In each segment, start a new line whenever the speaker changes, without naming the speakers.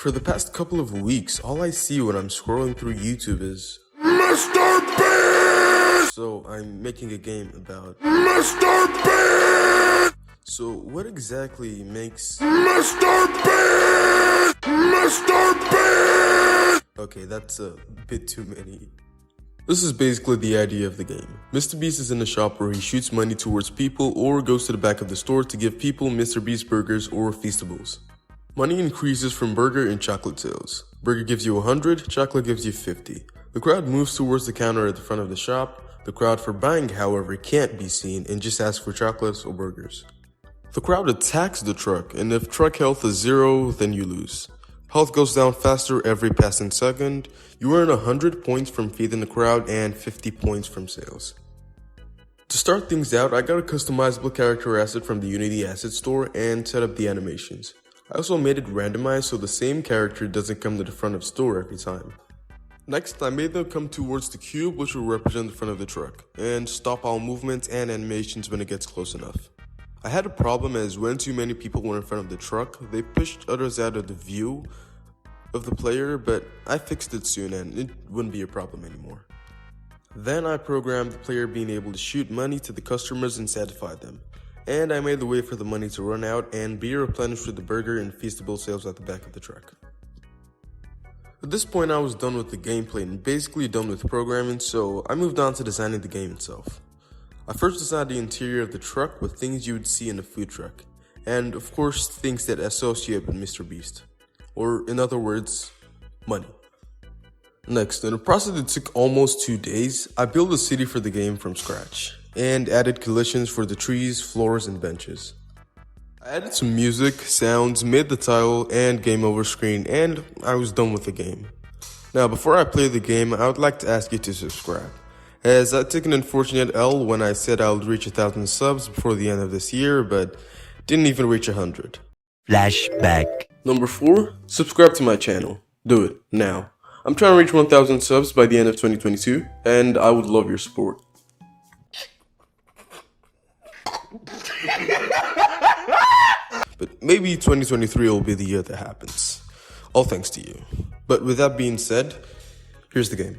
For the past couple of weeks, all I see when I'm scrolling through YouTube is
MrBeast!
So I'm making a game about
MrBeast!
So what exactly makes
MrBeast! MrBeast!
Okay, that's a bit too many. This is basically the idea of the game. MrBeast is in a shop where he shoots money towards people or goes to the back of the store to give people MrBeast burgers or Feastables. Money increases from burger and chocolate sales. Burger gives you 100, chocolate gives you 50. The crowd moves towards the counter at the front of the shop. The crowd for buying, however, can't be seen and just asks for chocolates or burgers. The crowd attacks the truck, and if truck health is 0, then you lose. Health goes down faster every passing second. You earn 100 points from feeding the crowd and 50 points from sales. To start things out, I got a customizable character asset from the Unity asset store and set up the animations. I also made it randomized so the same character doesn't come to the front of the store every time. Next, I made them come towards the cube, which will represent the front of the truck, and stop all movements and animations when it gets close enough. I had a problem as when too many people were in front of the truck, they pushed others out of the view of the player, but I fixed it soon and it wouldn't be a problem anymore. Then I programmed the player being able to shoot money to the customers and satisfy them. And I made the way for the money to run out and be replenished with the burger and Feastable sales at the back of the truck. At this point I was done with the gameplay and basically done with programming, so I moved on to designing the game itself. I first designed the interior of the truck with things you would see in a food truck, and of course things that associate with MrBeast. Or in other words, money. Next, in a process that took almost 2 days, I built a city for the game from scratch, and added collisions for the trees, floors, and benches. I added some music, sounds, made the title and game over screen, and I was done with the game. Now, before I play the game, I would like to ask you to subscribe, as I took an unfortunate L when I said I would reach 1,000 subs before the end of this year, but didn't even reach 100.
Flashback.
Number 4, subscribe to my channel. Do it, now. I'm trying to reach 1,000 subs by the end of 2022, and I would love your support. But maybe 2023 will be the year that happens. All thanks to you. But with that being said, here's the game.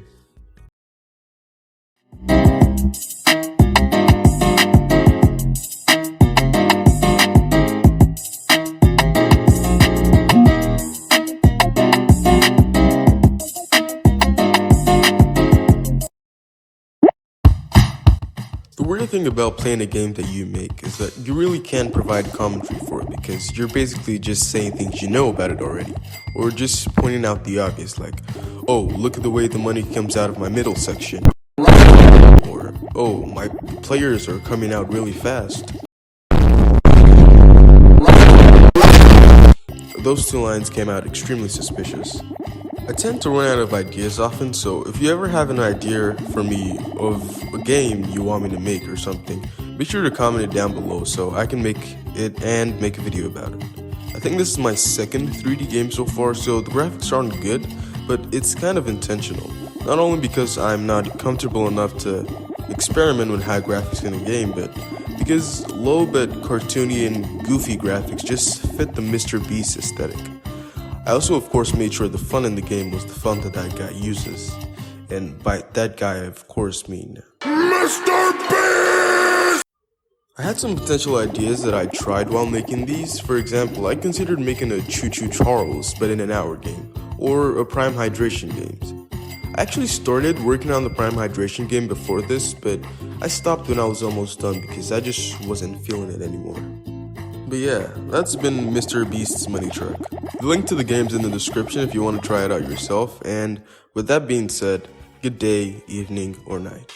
The weird thing about playing a game that you make is that you really can't provide commentary for it because you're basically just saying things you know about it already, or just pointing out the obvious like, oh, look at the way the money comes out of my middle section, or oh, my players are coming out really fast. Those 2 lines came out extremely suspicious. I tend to run out of ideas often, so if you ever have an idea for me of a game you want me to make or something, be sure to comment it down below so I can make it and make a video about it. I think this is my second 3D game so far, so the graphics aren't good, but it's kind of intentional. Not only because I'm not comfortable enough to experiment with high graphics in a game, but because low but cartoony and goofy graphics just fit the MrBeast aesthetic. I also, of course, made sure the fun in the game was the fun that guy uses. And by that guy, I of course mean
MrBeast!
I had some potential ideas that I tried while making these. For example, I considered making a Choo Choo Charles, but in an hour game, or a Prime Hydration games. I actually started working on the Prime Hydration game before this, but I stopped when I was almost done because I just wasn't feeling it anymore. But yeah, that's been MrBeast's Money Truck. The link to the game's in the description if you want to try it out yourself, and with that being said, good day, evening, or night.